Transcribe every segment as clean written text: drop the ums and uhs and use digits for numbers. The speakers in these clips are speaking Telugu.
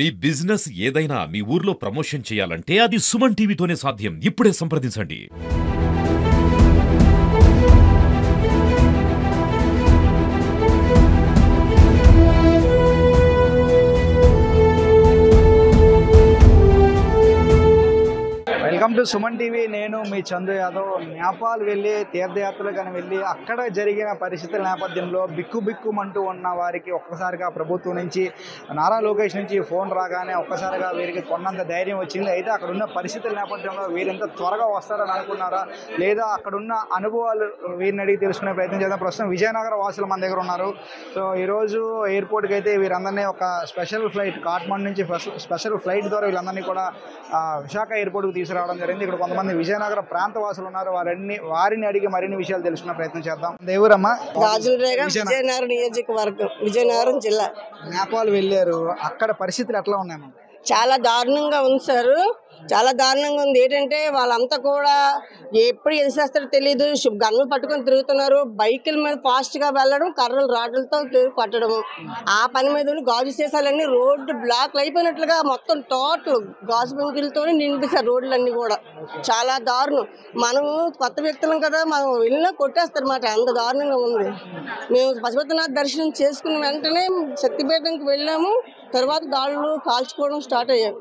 మీ బిజినెస్ ఏదైనా మీ ఊర్లో ప్రమోషన్ చేయాలంటే అది సుమన్ టీవీతోనే సాధ్యం. ఇప్పుడే సంప్రదించండి. Welcome to Suman TV. నేను మీ చందు యాదవ్. నేపాల్ వెళ్ళి తీర్థయాత్రలు కానీ వెళ్ళి అక్కడ జరిగిన పరిస్థితుల నేపథ్యంలో బిక్కుబిక్కుమంటూ ఉన్న వారికి ఒక్కసారిగా ప్రభుత్వం నుంచి నారా లోకేష్ నుంచి ఫోన్ రాగానే ఒక్కసారిగా వీరికి కొన్నంత ధైర్యం వచ్చింది. అయితే అక్కడ ఉన్న పరిస్థితుల నేపథ్యంలో వీరింత త్వరగా వస్తారని అనుకున్నారా, లేదా అక్కడున్న అనుభవాలు వీరిని అడిగి తెలుసుకునే ప్రయత్నం చేద్దాం. ప్రస్తుతం విజయనగర వాసులు మన దగ్గర ఉన్నారు. సో ఈరోజు ఎయిర్పోర్ట్కి అయితే వీరందరినీ ఒక స్పెషల్ ఫ్లైట్ కాఠ్మండు నుంచి స్పెషల్ ఫ్లైట్ ద్వారా వీళ్ళందరినీ కూడా విశాఖ ఎయిర్పోర్ట్కి తీసుకురావడం జరిగింది. ఇక్కడ కొంతమంది విజయనగర ప్రాంత వాసులు ఉన్నారు. వారిని అడిగి మరిన్ని విషయాలు తెలుసుకునే ప్రయత్నం చేద్దాం. దేవురమ్మా, విజయనగరం నియోజకవర్గం, విజయనగరం జిల్లా. నేపాల్ వెళ్ళారు, అక్కడ పరిస్థితులు ఎట్లా ఉన్నాయమ్మా? చాలా దారుణంగా ఉంది సార్, చాలా దారుణంగా ఉంది. ఏంటంటే వాళ్ళంతా కూడా ఎప్పుడు ఏం చేస్తారో తెలియదు, గన్నులు పట్టుకొని తిరుగుతున్నారు. బైకుల మీద ఫాస్ట్గా వెళ్ళడం, కర్రలు రాడ్లతో కొట్టడం, ఆ పని మీద గాజు సీసాలన్నీ రోడ్డు బ్లాక్లు అయిపోయినట్లుగా మొత్తం టోటల్ గాజు బొంకులతోనే నింపేశారు రోడ్లన్నీ కూడా. చాలా దారుణం. మనం కొత్త వ్యక్తులం కదా, మనం వెళ్ళినా కొట్టేస్తారు అన్నమాట, అంత దారుణంగా ఉంది. మేము పశుపతినాథ్ దర్శనం చేసుకున్న వెంటనే శక్తిపీఠంకి వెళ్ళాము. తర్వాత గాళ్ళు కాల్చుకోవడం స్టార్ట్ అయ్యాయి.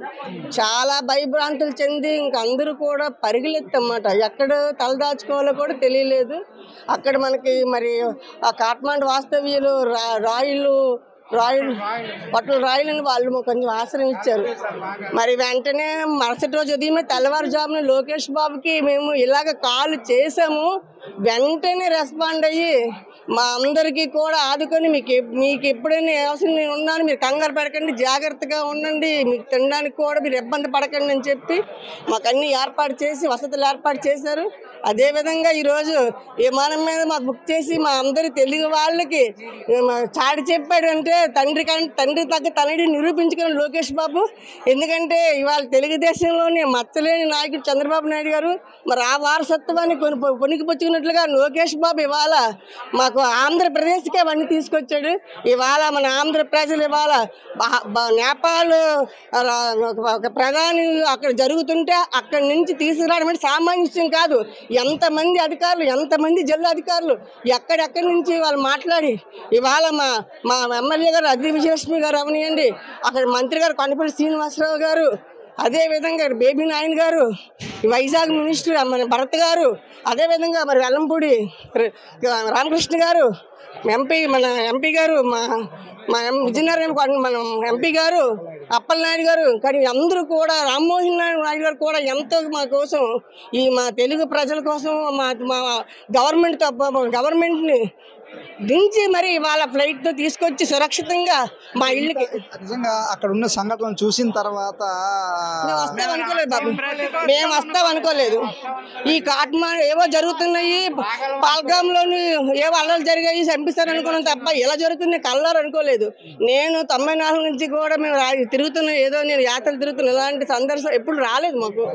చాలా భయభ్రాంతులు చెంది ఇంక అందరూ కూడా పరిగెత్తన్నమాట. ఎక్కడ తలదాచుకోవాలో కూడా తెలియలేదు. అక్కడ మనకి మరి ఆ కాఠ్మండు వాస్తవ్యులు రాయులు పట్టుల రాయులని వాళ్ళు కొంచెం ఆశ్రయం ఇచ్చారు. మరి వెంటనే మరుసటి రోజు ఉదయమే తెల్లవారుజామున లోకేష్ బాబుకి మేము ఇలాగ కాల్ చేసాము. వెంటనే రెస్పాండ్ అయ్యి మా అందరికీ కూడా ఆదుకొని మీకు ఎప్పుడైనా అవసరం నేను ఉన్నాను, మీరు కంగారు పడకండి, జాగ్రత్తగా ఉండండి, మీకు తినడానికి కూడా మీరు ఇబ్బంది పడకండి అని చెప్పి మాకు అన్ని ఏర్పాటు చేసి వసతులు ఏర్పాటు చేశారు. అదేవిధంగా ఈరోజు విమానం మీద మాకు బుక్ చేసి మా అందరి తెలుగు వాళ్ళకి చాటి చెప్పాడంటే తండ్రి తగ్గ తనడి నిరూపించుకున్న లోకేష్ బాబు. ఎందుకంటే ఇవాళ తెలుగుదేశంలోనే మచ్చలేని నాయకుడు చంద్రబాబు నాయుడు గారు మరి ఆ వారసత్వాన్ని పొనికిపుచ్చుకున్నట్లుగా లోకేష్ బాబు ఇవాళ మాకు ఆంధ్రప్రదేశ్కి అవన్నీ తీసుకొచ్చాడు. ఇవాళ మన ఆంధ్ర ప్రజలు ఇవాళ నేపాల్ ఒక ప్రధాని అక్కడ జరుగుతుంటే అక్కడి నుంచి తీసుకురావడం అంటే సామాన్య విషయం కాదు. ఎంతమంది అధికారులు, ఎంతమంది జిల్లా అధికారులు ఎక్కడెక్కడి నుంచి వాళ్ళు మాట్లాడి ఇవాళ మా ఎమ్మెల్యే గారు అద్రి విజయలక్ష్మి గారు అవనియండి, అక్కడ మంత్రి గారు కొండపల్లి శ్రీనివాసరావు గారు, అదేవిధంగా బేబీ నాయన్ గారు, వైజాగ్ మినిస్టర్ మన భరత్ గారు, అదేవిధంగా మరి వెల్లంపూడి రామకృష్ణ గారు, మన ఎంపీ గారు, మా విజయనగరం మన ఎంపీ గారు అప్పలనాయుడు గారు, కానీ అందరూ కూడా రామ్మోహన్ నాయుడు గారు కూడా ఎంతో మా కోసం, మా తెలుగు ప్రజల కోసం మా గవర్నమెంట్ని దించి మరి వాళ్ళ ఫ్లైట్తో తీసుకొచ్చి సురక్షితంగా మా ఇళ్ళకి. నిజంగా అక్కడ ఉన్న సంఘటనలు చూసిన తర్వాత మేము వస్తాం అనుకోలేదు. ఈ కాఠ్మండు ఏవో జరుగుతున్నాయి, పాల్గాంలోని ఏవో అల్లలు జరిగాయి, చంపిస్తారు అనుకున్నాం తప్ప ఇలా జరుగుతున్నాయి కళ్ళారు అనుకోలేదు. నేను 94 నుంచి కూడా మేము తిరుగుతున్నా, ఏదో నేను యాత్రలు తిరుగుతున్నా, ఇలాంటి సందర్శనం ఎప్పుడు రాలేదు మాకు.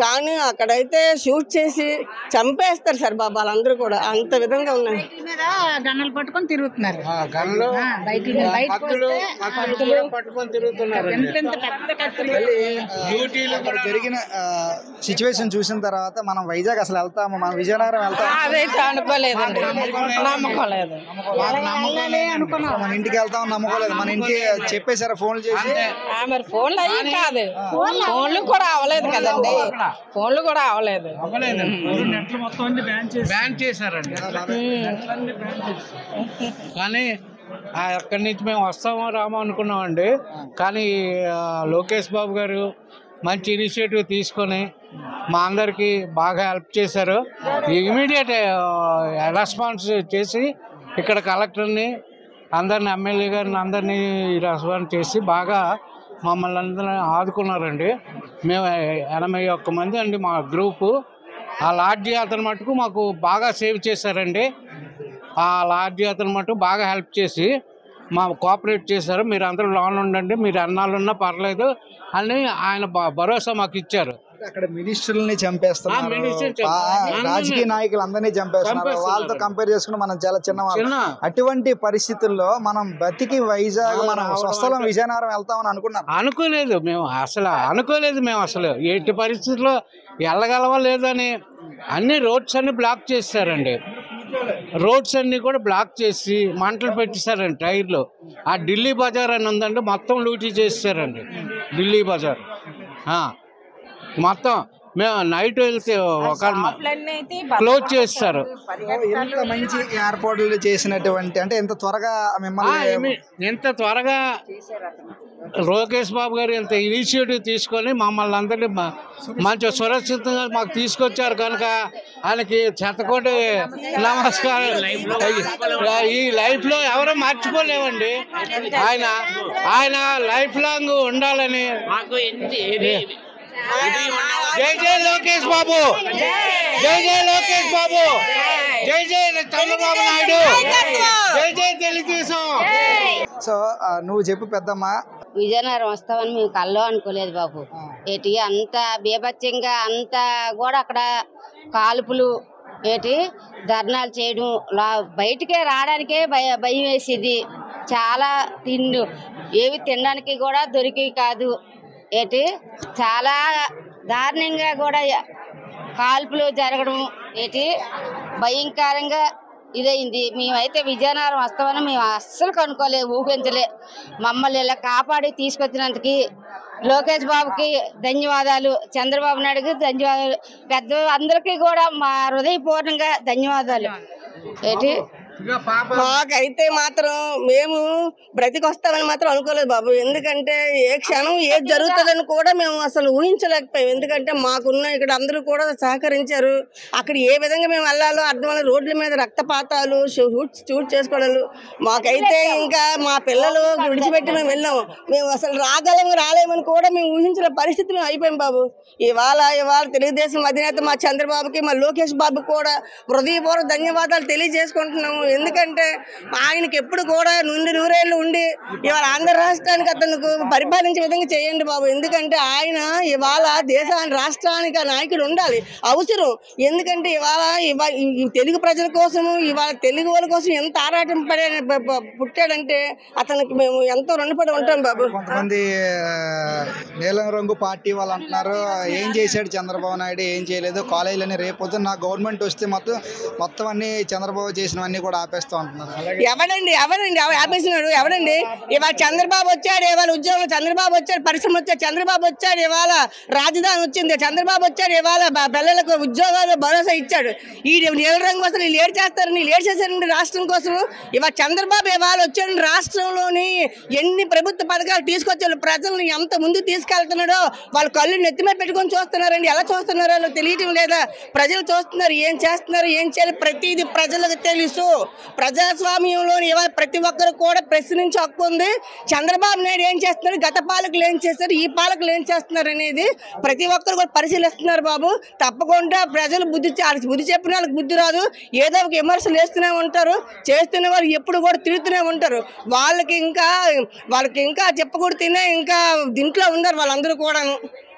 కానీ అక్కడైతే షూట్ చేసి చంపేస్తారు సార్ బాబా, వాళ్ళందరూ కూడా అంత విధంగా ఉన్నాయి. గన్నలు పట్టుకొని తిరుగుతున్నారు, జరిగిన సిచ్యువేషన్ చూసిన తర్వాత మనం వైజాగ్ అసలు వెళ్తాము, మనం విజయనగరం వెళ్తాము అదైతే అనుకోలేదండి, నమ్మకోలేదు. మన ఇంటికి వెళ్తామని నమ్మకోలేదు. మన ఇంటికి చెప్పేశారా ఫోన్లు చేసి? మరి ఫోన్లు అయ్యి కాదు, ఫోన్లు కూడా అవ్వలేదు కదండి, ఫోన్లు కూడా అవ్వలేదు. బ్యాన్ చేశారండి. కానీ అక్కడి నుంచి మేము వస్తామో రామో అనుకున్నామండి. కానీ లోకేష్ బాబు గారు మంచి ఇనిషియేటివ్ తీసుకొని మా అందరికీ బాగా హెల్ప్ చేశారు. ఇమీడియట్ రెస్పాన్స్ చేసి ఇక్కడ కలెక్టర్ని అందరిని, ఎమ్మెల్యే గారిని అందరినీ రెస్పాన్స్ చేసి బాగా మమ్మల్ని అందరినీ ఆదుకున్నారండి. మేము 81 మంది అండి మా గ్రూపు. ఆ లాడ్జీ అతను మటుకు మాకు బాగా సేవ్ చేశారండి. ఆ లాడ్జీ అతను మటుకు బాగా హెల్ప్ చేసి మా కోఆపరేట్ చేశారు. మీరు అందరూ లోన్ ఉండండి, మీరు ఎన్నాళ్ళున్నా పర్లేదు అని ఆయన భరోసా మాకు ఇచ్చారు. అక్కడ మినిస్టర్లని చంపేస్తున్నారు, రాజకీయ నాయకులు అందరినీ చంపేస్తున్నారు. వాళ్ళతో కంపేర్ చేసుకుని మనం చాలా చిన్న. అటువంటి పరిస్థితుల్లో మనం బతికి వైజాగ్ మనం స్వస్థలం విజయనగరం వెళ్తామని అనుకున్నాం. అనుకోలేదు మేము అసలు ఎట్టి పరిస్థితుల్లో వెళ్ళగలవా లేదని అన్ని రోడ్స్ అన్ని బ్లాక్ చేస్తారండి. రోడ్స్ అన్ని కూడా బ్లాక్ చేసి మంటలు పెట్టేశారండి టైర్లు. ఆ ఢిల్లీ బజార్ అని ఉందండి, మొత్తం లూటీ చేస్తారండి ఢిల్లీ బజార్ మొత్తం. మేము నైట్ వెళ్తే ఒక క్లోజ్ చేస్తారు. ఎంత మంచి ఏర్పాట్లు చేసినటువంటి అంటే ఎంత త్వరగా మిమ్మల్ని ఎంత త్వరగా లోకేష్ బాబు గారు ఎంత ఇనిషియేటివ్ తీసుకొని మమ్మల్ని అందరినీ మంచి సురక్షితంగా మాకు తీసుకొచ్చారు కనుక ఆయనకి శతకోటి నమస్కారం. ఈ లైఫ్లో ఎవరో మర్చిపోలేమండి. ఆయన లైఫ్ లాంగ్ ఉండాలని. జై జై లోకేష్ బాబు, జై జై లోకేష్ బాబు, జై జై చంద్రబాబు నాయుడు, జై జై తెలుగుదేశం. సో నువ్వు చెప్పు పెద్దమ్మా. విజయనగరం వస్తామని మేము కల్లో అనుకోలేదు బాబు. ఏటి అంత బీభత్సంగా అంత కూడా అక్కడ కాల్పులు ధర్నాలు చేయడం, బయటికే రావడానికే భయం వేసేది. చాలా ఏవి తినడానికి కూడా దొరికేవి కాదు. చాలా దారుణంగా కూడా కాల్పులు జరగడం భయంకరంగా ఇదైంది. మేమైతే విజయనగరం వస్తామని మేము అస్సలు కనుక్కోలే, ఊహించలే. మమ్మల్ని ఇలా కాపాడి తీసుకొచ్చినందుకు లోకేష్ బాబుకి ధన్యవాదాలు, చంద్రబాబు నాయుడుకి ధన్యవాదాలు, పెద్ద అందరికీ కూడా మా హృదయపూర్ణంగా ధన్యవాదాలు. మాకైతే మాత్రం మేము బ్రతికొస్తామని మాత్రం అనుకోలేదు బాబు. ఎందుకంటే ఏ క్షణం ఏది జరుగుతుందని కూడా మేము అసలు ఊహించలేకపోయాం. ఎందుకంటే మాకున్న ఇక్కడ అందరూ కూడా సహకరించారు. అక్కడ ఏ విధంగా మేము వెళ్ళాలో అర్థమైన రోడ్ల మీద రక్తపాతాలు, షూట్ చేసుకోవడాలు. మాకైతే ఇంకా మా పిల్లలు విడిచిపెట్టి మేము వెళ్ళాము. మేము అసలు రాలేమని కూడా మేము ఊహించిన పరిస్థితులు అయిపోయాం బాబు. ఇవాళ తెలుగుదేశం అధినేత మా చంద్రబాబుకి, మా లోకేష్ బాబుకి కూడా హృదయపూర్వక ధన్యవాదాలు తెలియజేసుకుంటున్నాము. ఎందుకంటే ఆయనకి ఎప్పుడు కూడా నూరేళ్ళు ఉండి ఇవాళ ఆంధ్ర రాష్ట్రానికి అతనికి పరిపాలించే విధంగా చేయండి బాబు. ఎందుకంటే ఆయన ఇవాళ రాష్ట్రానికి ఆ నాయకుడు ఉండాలి, అవసరం. ఎందుకంటే ఇవాళ తెలుగు ప్రజల కోసము, ఇవాళ తెలుగు వాళ్ళ కోసం ఎంత ఆరాటం పుట్టాడంటే అతనికి మేము ఎంతో రుణపడి ఉంటాం బాబు. కొంతమంది నీలం రంగు పార్టీ వాళ్ళు అంటున్నారు, ఏం చేశాడు చంద్రబాబు నాయుడు, ఏం చేయలేదు, కాలేజీలని రేపు నా గవర్నమెంట్ వస్తే మొత్తం అన్ని చంద్రబాబు చేసినవన్నీ కూడా ఆపేస్తూ ఉంటున్నారు. ఎవడండి ఆపేసినాడు? ఎవడండి? ఇవాళ చంద్రబాబు వచ్చాడు, ఇవాళ ఉద్యోగం చంద్రబాబు వచ్చాడు, పరిశ్రమ వచ్చాడు చంద్రబాబు వచ్చాడు, ఇవాళ రాజధాని వచ్చింది చంద్రబాబు వచ్చాడు, ఇవాళ పిల్లలకు ఉద్యోగాలు భరోసా ఇచ్చాడు. ఈ నీల రంగు కోసం వీళ్ళు ఏడు చేశారండి రాష్ట్రం కోసం. ఇవాళ చంద్రబాబు ఇవాళ వచ్చాడు, రాష్ట్రంలోని ఎన్ని ప్రభుత్వ పథకాలు తీసుకొచ్చాడు, ప్రజలను ఎంత ముందుకు తీసుకెళ్తున్నాడో వాళ్ళ కళ్ళు నెత్తిమే పెట్టుకొని చూస్తున్నారండి. ఎలా చూస్తున్నారో వాళ్ళు తెలియటం లేదా? ప్రజలు చూస్తున్నారు, ఏం చేస్తున్నారు, ఏం చేయాలి, ప్రతిదీ ప్రజలకు తెలుసు. ప్రజాస్వామ్యంలో ఇవాళ ప్రతి ఒక్కరు కూడా ప్రశ్నించే హక్కు ఉంది. చంద్రబాబు నాయుడు ఏం చేస్తున్నారు, గత పాలకులు ఏం చేస్తారు, ఈ పాలకులు ఏం చేస్తున్నారు అనేది ప్రతి ఒక్కరు కూడా పరిశీలిస్తున్నారు బాబు. తప్పకుండా ప్రజలు బుద్ధి చెప్పిన వాళ్ళకి బుద్ధి రాదు. ఏదో ఒక విమర్శలు వేస్తూనే ఉంటారు, చేస్తున్న వాళ్ళు ఎప్పుడు కూడా తిరుగుతూనే ఉంటారు. వాళ్ళకి ఇంకా చెప్పకూడతేనే ఇంకా దీంట్లో ఉన్నారు వాళ్ళందరూ కూడా.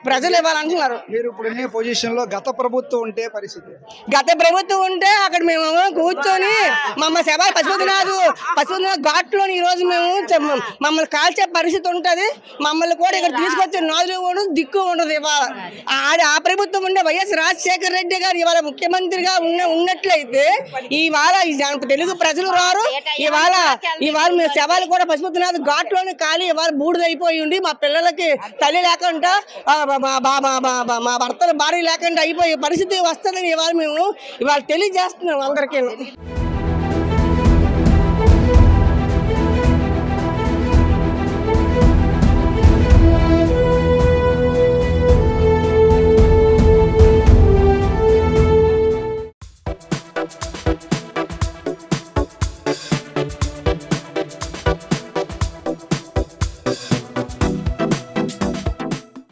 ప్రజలు ఇవ్వాలంటున్నారు. మీరు ఇప్పుడు పొజిషన్ లో గత ప్రభుత్వం ఉంటే పరిస్థితి, గత ప్రభుత్వం ఉంటే అక్కడ మేము కూర్చొని మమ్మల్ని శవాలు పశుపతినాథ్ ఘాట్లోని ఈ రోజు మేము మమ్మల్ని కాల్చే పరిస్థితి ఉంటుంది. మమ్మల్ని కూడా ఇక్కడ తీసుకొచ్చే నాదులు కూడా దిక్కు ఉండదు. ఇవాళ ఆ ప్రభుత్వం ఉండే వైఎస్ రాజశేఖర రెడ్డి గారు ఇవాళ ముఖ్యమంత్రిగా ఉన్నట్లయితే ఇవాళ తెలుగు ప్రజలు రారు. ఇవాళ మేము శవాలు కూడా పశుపతినాథ్ ఘాట్లోని ఖాళీ ఇవాళ బూడిదైపోయి ఉండి మా పిల్లలకి తల్లి లేకుండా మా భర్తల భార్య లేకుండా అయిపోయే పరిస్థితి వస్తుందని ఇవాళ తెలియజేస్తున్నాం అందరికీ.